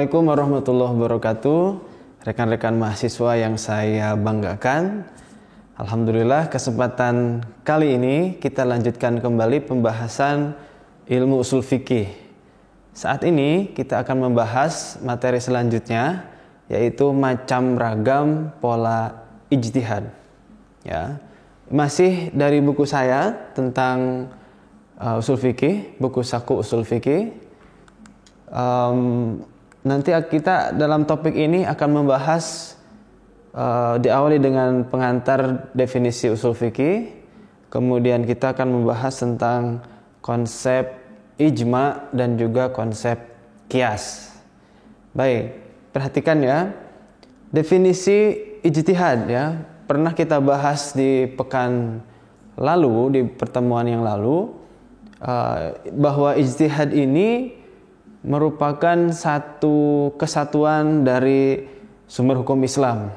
Assalamualaikum warahmatullahi wabarakatuh. Rekan-rekan mahasiswa yang saya banggakan, alhamdulillah kesempatan kali ini kita lanjutkan kembali pembahasan ilmu usul fikih. Saat ini kita akan membahas materi selanjutnya, yaitu macam ragam pola ijtihad. Ya, masih dari buku saya tentang usul fikih, buku saku usul fikih. Nanti kita dalam topik ini akan membahas diawali dengan pengantar definisi usul fikih, kemudian kita akan membahas tentang konsep ijma dan juga konsep qiyas. Baik, perhatikan ya, definisi ijtihad ya, pernah kita bahas di pekan lalu, di pertemuan yang lalu, bahwa ijtihad ini merupakan satu kesatuan dari sumber hukum Islam.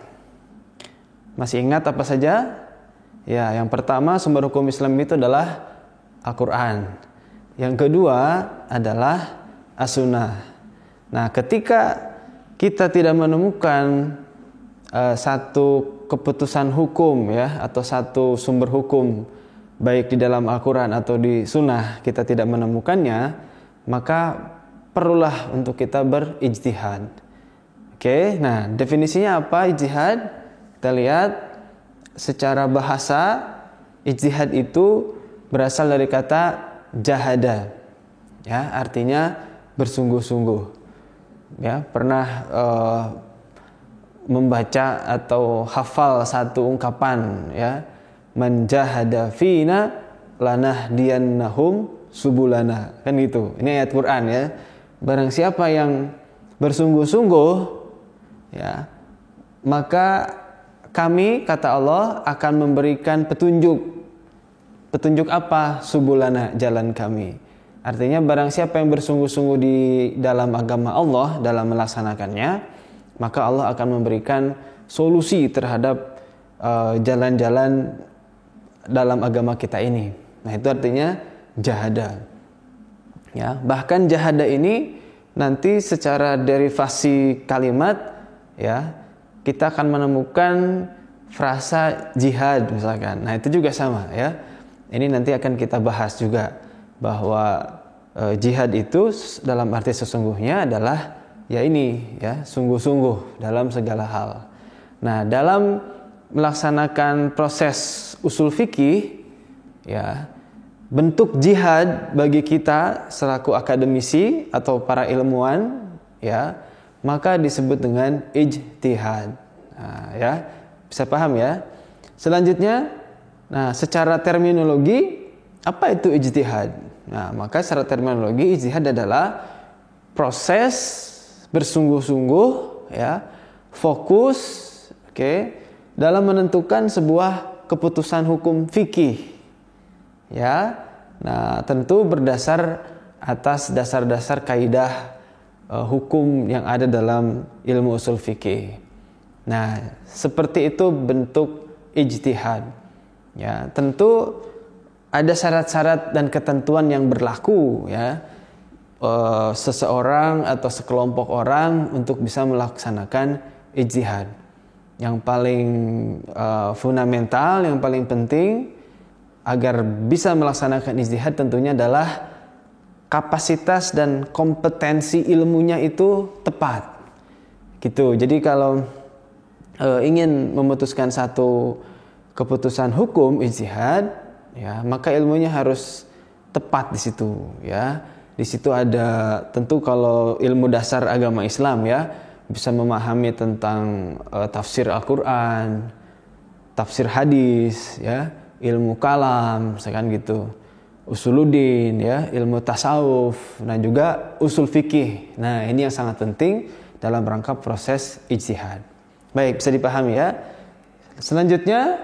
Masih ingat apa saja? Ya, yang pertama sumber hukum Islam itu adalah Al-Quran. Yang kedua adalah As-Sunnah. Nah, ketika kita tidak menemukan satu keputusan hukum ya, atau satu sumber hukum baik di dalam Al-Quran atau di Sunnah, kita tidak menemukannya, maka perlulah untuk kita berijtihad. Oke, nah definisinya apa ijtihad? Kita lihat secara bahasa, ijtihad itu berasal dari kata jahada, ya, artinya bersungguh-sungguh. Ya, pernah membaca atau hafal satu ungkapan, ya, man jahada fina lanahdiyannahum subulana, kan gitu. Ini ayat Quran ya. Barang siapa yang bersungguh-sungguh, ya, maka kami, kata Allah, akan memberikan petunjuk. Petunjuk apa? Subulana, jalan kami. Artinya barang siapa yang bersungguh-sungguh di dalam agama Allah, dalam melaksanakannya, maka Allah akan memberikan solusi terhadap jalan-jalan dalam agama kita ini. Nah, itu artinya jahada. Ya, bahkan jahada ini nanti secara derivasi kalimat, ya, kita akan menemukan frasa jihad misalkan. Nah, itu juga sama ya. Ini nanti akan kita bahas juga bahwa jihad itu dalam arti sesungguhnya adalah ya ini ya, sungguh-sungguh dalam segala hal. Nah, dalam melaksanakan proses usul fikih, ya, bentuk jihad bagi kita selaku akademisi atau para ilmuwan, ya, maka disebut dengan ijtihad. Nah, ya, bisa paham ya. Selanjutnya, nah, secara terminologi apa itu ijtihad? Nah, maka secara terminologi ijtihad adalah proses bersungguh-sungguh, ya, fokus, oke, dalam menentukan sebuah keputusan hukum fikih. Ya, nah tentu berdasar atas dasar-dasar kaidah hukum yang ada dalam ilmu usul fikih. Nah, seperti itu bentuk ijtihad. Ya, tentu ada syarat-syarat dan ketentuan yang berlaku ya, seseorang atau sekelompok orang untuk bisa melaksanakan ijtihad. Yang paling fundamental, yang paling penting agar bisa melaksanakan ijtihad tentunya adalah kapasitas dan kompetensi ilmunya itu tepat. Gitu. Jadi kalau ingin memutuskan satu keputusan hukum ijtihad, ya, maka ilmunya harus tepat di situ, ya. Di situ ada tentu kalau ilmu dasar agama Islam, ya, bisa memahami tentang tafsir Al-Qur'an, tafsir hadis, ya, ilmu kalam, misalkan gitu, usuluddin, ya, ilmu tasawuf, nah juga usul fikih. Nah, ini yang sangat penting dalam rangka proses ijtihad. Baik, bisa dipahami ya. Selanjutnya,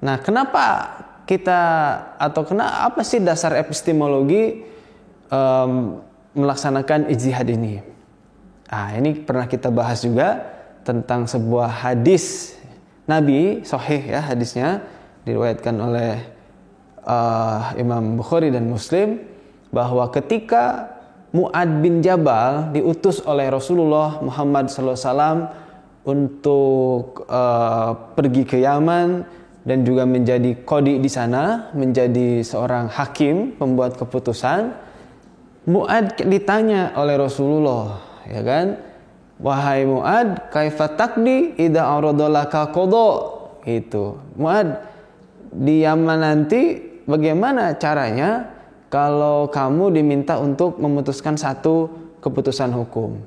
nah kenapa kita atau apa sih dasar epistemologi melaksanakan ijtihad ini? Ah, ini pernah kita bahas juga tentang sebuah hadis Nabi, sahih ya hadisnya, diriwayatkan oleh Imam Bukhari dan Muslim, bahwa ketika Mu'ad bin Jabal diutus oleh Rasulullah Muhammad SAW untuk pergi ke Yaman dan juga menjadi qadi di sana, menjadi seorang hakim, pembuat keputusan. Mu'ad ditanya oleh Rasulullah, ya kan? Wahai Mu'ad, kaifa taqdi idza aradalaka qada? Itu. Mu'ad, di Yaman nanti bagaimana caranya kalau kamu diminta untuk memutuskan satu keputusan hukum?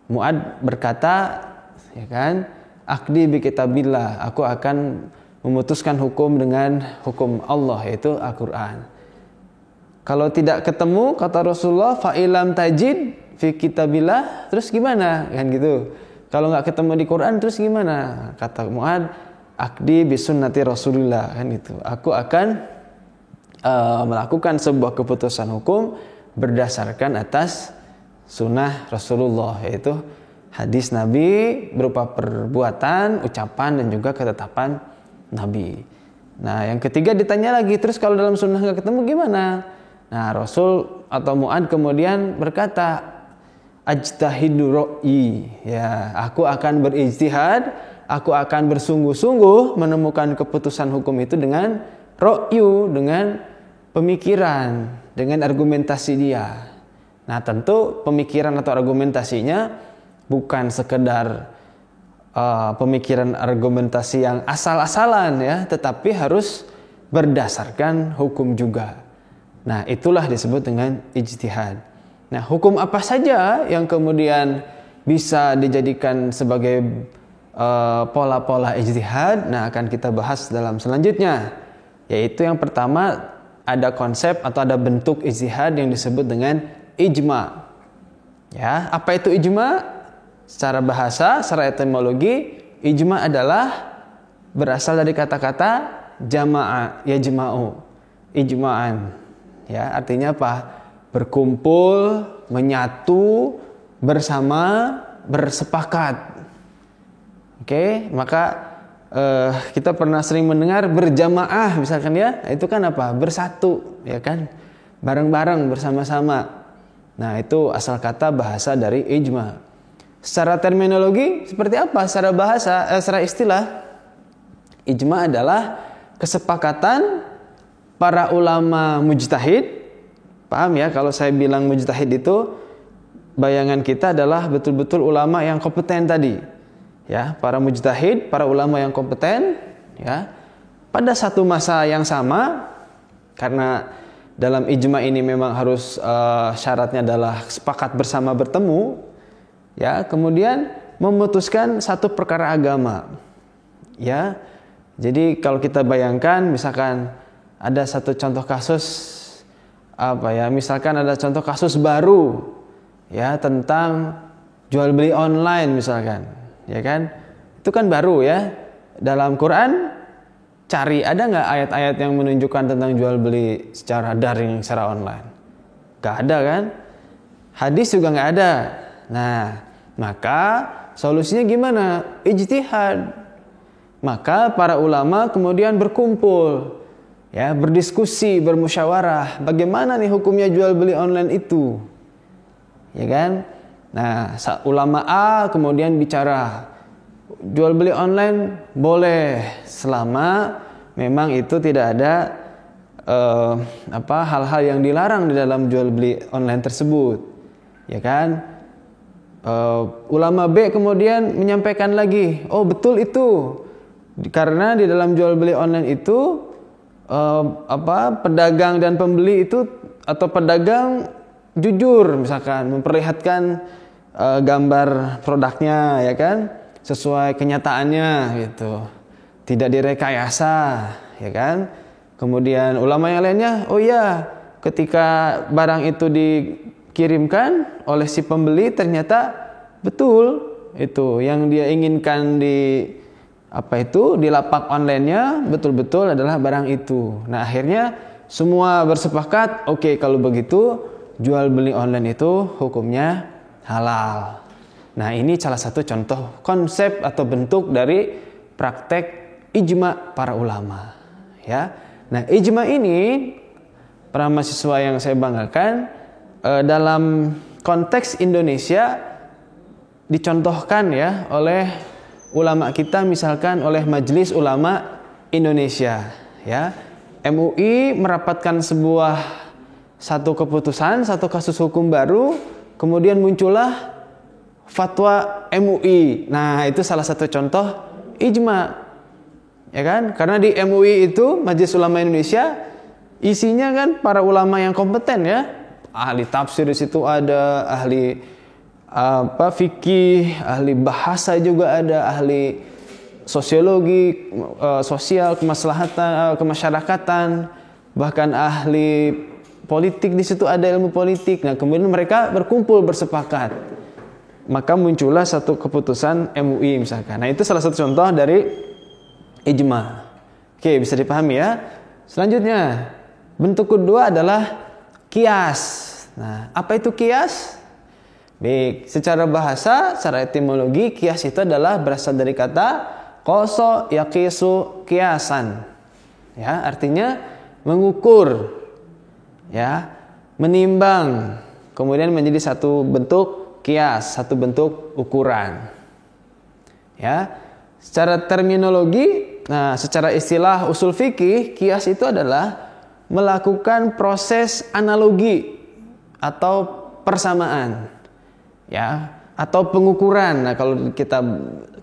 Mu'ad berkata, ya kan, aqdi bi kitabillah, aku akan memutuskan hukum dengan hukum Allah, yaitu Al-Quran. Kalau tidak ketemu, kata Rasulullah, fa'ilam tajid fi kitabillah, terus gimana? Kan gitu. Kalau nggak ketemu di Quran, terus gimana? Kata Mu'ad, aqdi bi sunnati Rasulillah, kan itu. Aku akan melakukan sebuah keputusan hukum berdasarkan atas sunnah Rasulullah, yaitu hadis Nabi berupa perbuatan, ucapan, dan juga ketetapan Nabi. Nah, yang ketiga ditanya lagi, terus kalau dalam sunnah nggak ketemu gimana? Nah, Rasul atau Mu'ad kemudian berkata, ajtahidu ro'i, ya, aku akan berijtihad, aku akan bersungguh-sungguh menemukan keputusan hukum itu dengan ro'yu, dengan pemikiran, dengan argumentasi dia. Nah, tentu pemikiran atau argumentasinya bukan sekedar pemikiran argumentasi yang asal-asalan, ya, tetapi harus berdasarkan hukum juga. Nah, itulah disebut dengan ijtihad. Nah, hukum apa saja yang kemudian bisa dijadikan sebagai pola-pola ijtihad? Nah, akan kita bahas dalam selanjutnya. Yaitu yang pertama, ada konsep atau ada bentuk ijtihad yang disebut dengan ijma. Ya, apa itu ijma? Secara bahasa, secara etimologi, ijma adalah berasal dari kata-kata jama'a, yajma'u, ijma'an. Ya, artinya apa? Berkumpul, menyatu, bersama, bersepakat. Oke, maka kita pernah sering mendengar berjamaah misalkan, ya, itu kan apa? Bersatu, ya kan? Bareng-bareng, bersama-sama. Nah, itu asal kata bahasa dari ijma. Secara terminologi seperti apa? Secara bahasa, secara istilah, ijma adalah kesepakatan para ulama mujtahid. Paham ya? Kalau saya bilang mujtahid itu, bayangan kita adalah betul-betul ulama yang kompeten tadi. Ya, para mujtahid, para ulama yang kompeten, ya, pada satu masa yang sama, karena dalam ijma ini memang harus syaratnya adalah sepakat bersama bertemu, ya, kemudian memutuskan satu perkara agama, ya. Jadi kalau kita bayangkan, misalkan ada satu contoh kasus, apa ya, misalkan ada contoh kasus baru, ya, tentang jual beli online misalkan. Ya kan, itu kan baru, ya. Dalam Quran cari ada nggak ayat-ayat yang menunjukkan tentang jual beli secara daring, secara online? Gak ada kan? Hadis juga nggak ada. Nah, maka solusinya gimana? Ijtihad. Maka para ulama kemudian berkumpul, ya, berdiskusi, bermusyawarah. Bagaimana nih hukumnya jual beli online itu? Ya kan? Nah, ulama A kemudian bicara, jual beli online boleh selama memang itu tidak ada hal-hal yang dilarang di dalam jual beli online tersebut, ya kan? Ulama B kemudian menyampaikan lagi, oh betul itu, karena di dalam jual beli online itu pedagang dan pembeli itu, atau pedagang jujur misalkan memperlihatkan gambar produknya, ya kan, sesuai kenyataannya gitu, tidak direkayasa, ya kan. Kemudian ulama yang lainnya, oh iya, ketika barang itu dikirimkan oleh si pembeli ternyata betul itu yang dia inginkan di lapak online-nya betul-betul adalah barang itu. Nah, akhirnya semua bersepakat, oke, kalau begitu jual beli online itu hukumnya halal. Nah, ini salah satu contoh konsep atau bentuk dari praktek ijma para ulama, ya. Nah, ijma ini, para mahasiswa yang saya banggakan, dalam konteks Indonesia dicontohkan ya oleh ulama kita, misalkan oleh Majelis Ulama Indonesia ya. MUI merapatkan satu keputusan, satu kasus hukum baru, kemudian muncullah fatwa MUI. Nah, itu salah satu contoh ijma. Ya kan? Karena di MUI itu Majelis Ulama Indonesia isinya kan para ulama yang kompeten ya. Ahli tafsir di situ ada, ahli fikih, ahli bahasa juga ada, ahli sosiologi, sosial, kemaslahatan, kemasyarakatan, bahkan ahli politik di situ ada, ilmu politik. Nah, kemudian mereka berkumpul bersepakat. Maka muncullah satu keputusan MUI misalkan. Nah, itu salah satu contoh dari ijma. Oke, bisa dipahami ya. Selanjutnya, bentuk kedua adalah qiyas. Nah, apa itu qiyas? Baik, secara bahasa, secara etimologi, qiyas itu adalah berasal dari kata qasa yaqisu qiyasan. Ya, artinya mengukur. Ya, menimbang. Kemudian menjadi satu bentuk qiyas, satu bentuk ukuran. Ya. Secara terminologi, secara istilah usul fikih, qiyas itu adalah melakukan proses analogi atau persamaan, ya, atau pengukuran. Nah, kalau kita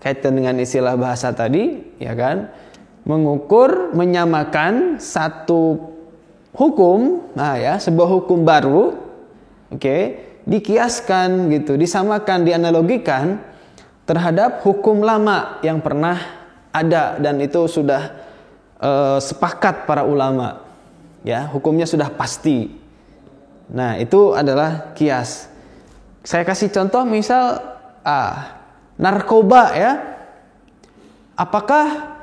kaitkan dengan istilah bahasa tadi, ya kan, mengukur, menyamakan satu hukum, sebuah hukum baru, dikiaskan gitu, disamakan, dianalogikan terhadap hukum lama yang pernah ada dan itu sudah sepakat para ulama. Ya, hukumnya sudah pasti. Nah, itu adalah qiyas. Saya kasih contoh misal narkoba ya. Apakah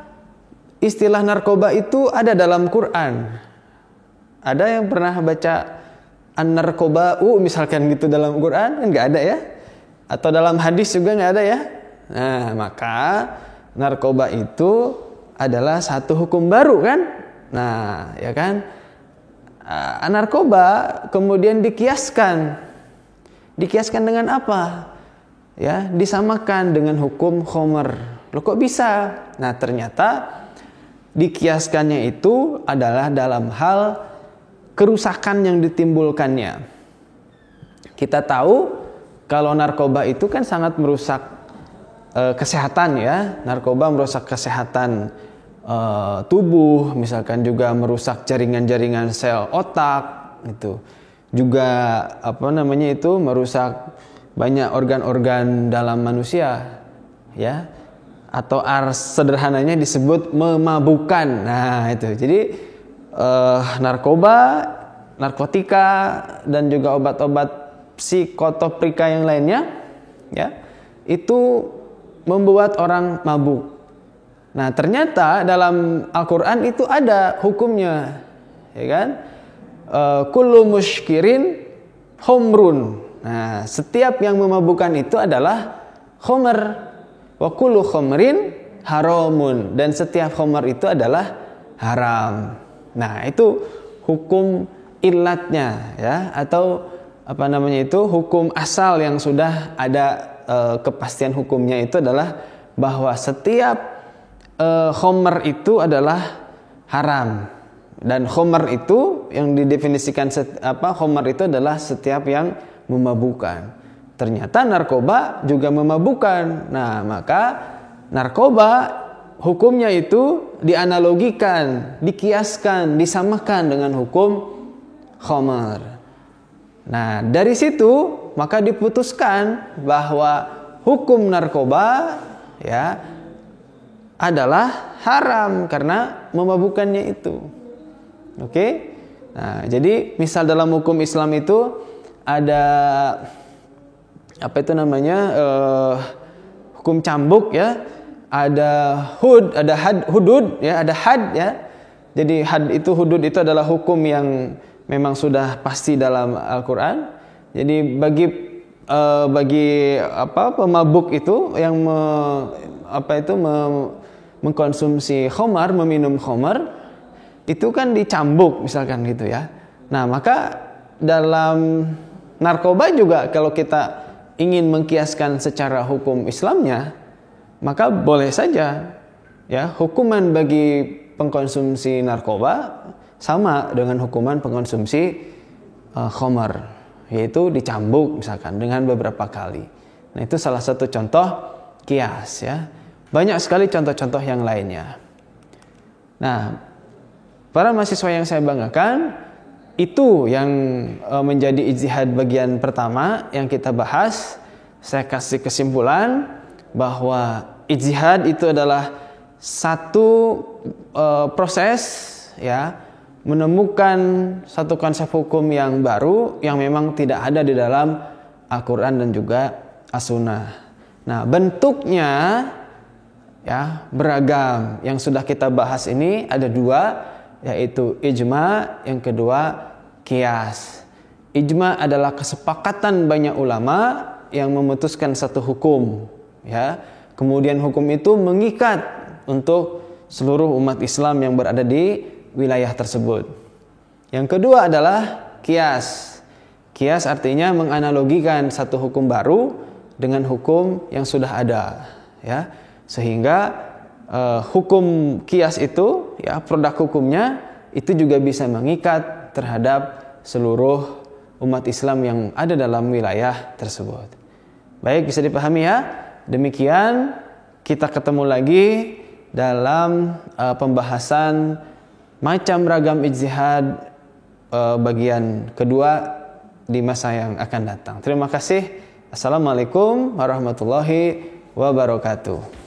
istilah narkoba itu ada dalam Quran? Ada yang pernah baca an-narkoba'u misalkan gitu dalam Quran? Kan enggak ada ya. Atau dalam hadis juga enggak ada ya. Nah, maka narkoba itu adalah satu hukum baru kan? Nah, ya kan? Narkoba kemudian dikiaskan dengan apa? Ya, disamakan dengan hukum khamr. Loh, kok bisa? Nah, ternyata dikiaskannya itu adalah dalam hal kerusakan yang ditimbulkannya. Kita tahu kalau narkoba itu kan sangat merusak kesehatan ya. Narkoba merusak kesehatan tubuh, misalkan juga merusak jaringan-jaringan sel otak, itu juga merusak banyak organ-organ dalam manusia, ya, atau sederhananya disebut memabukkan. Nah, itu jadi narkoba, narkotika dan juga obat-obat psikotropika yang lainnya, ya, itu membuat orang mabuk. Nah, ternyata dalam Al-Quran itu ada hukumnya, ya kan? Kullu muskirin khomrun. Nah, setiap yang memabukkan itu adalah khomer. Wa kullu khomrin haramun. Dan setiap khomer itu adalah haram. Nah, itu hukum illatnya, ya, atau hukum asal yang sudah ada kepastian hukumnya itu adalah bahwa setiap khomer itu adalah haram, dan khomer itu yang didefinisikan khomer itu adalah setiap yang memabukkan. Ternyata narkoba juga memabukkan. Nah, maka narkoba hukumnya itu dianalogikan, dikiaskan, disamakan dengan hukum khomer. Nah, dari situ maka diputuskan bahwa hukum narkoba, ya, adalah haram karena memabukkannya itu. Oke? Nah, jadi misal dalam hukum Islam itu ada hukum cambuk, ya. Ada hudud, ya, ada had, ya. Jadi had itu, hudud itu adalah hukum yang memang sudah pasti dalam Al-Qur'an. Jadi bagi pemabuk itu yang mengkonsumsi khamar, meminum khamar, itu kan dicambuk misalkan gitu, ya. Nah, maka dalam narkoba juga kalau kita ingin mengkiaskan secara hukum Islamnya, maka boleh saja ya, hukuman bagi pengkonsumsi narkoba sama dengan hukuman pengkonsumsi khamar, yaitu dicambuk misalkan dengan beberapa kali. Nah, itu salah satu contoh kias ya. Banyak sekali contoh-contoh yang lainnya. Nah, para mahasiswa yang saya banggakan, itu yang menjadi ijtihad bagian pertama yang kita bahas. Saya kasih kesimpulan bahwa ijtihad itu adalah satu proses ya, menemukan satu konsep hukum yang baru yang memang tidak ada di dalam Al-Quran dan juga As-Sunnah. Nah, bentuknya ya beragam. Yang sudah kita bahas ini ada dua, yaitu ijma, yang kedua qiyas. Ijma adalah kesepakatan banyak ulama yang memutuskan satu hukum ya. Kemudian hukum itu mengikat untuk seluruh umat Islam yang berada di wilayah tersebut. Yang kedua adalah qiyas. Qiyas artinya menganalogikan satu hukum baru dengan hukum yang sudah ada ya. Sehingga hukum qiyas itu ya, produk hukumnya itu juga bisa mengikat terhadap seluruh umat Islam yang ada dalam wilayah tersebut. Baik, bisa dipahami ya. Demikian kita ketemu lagi dalam pembahasan macam ragam ijtihad bagian kedua di masa yang akan datang. Terima kasih. Assalamualaikum warahmatullahi wabarakatuh.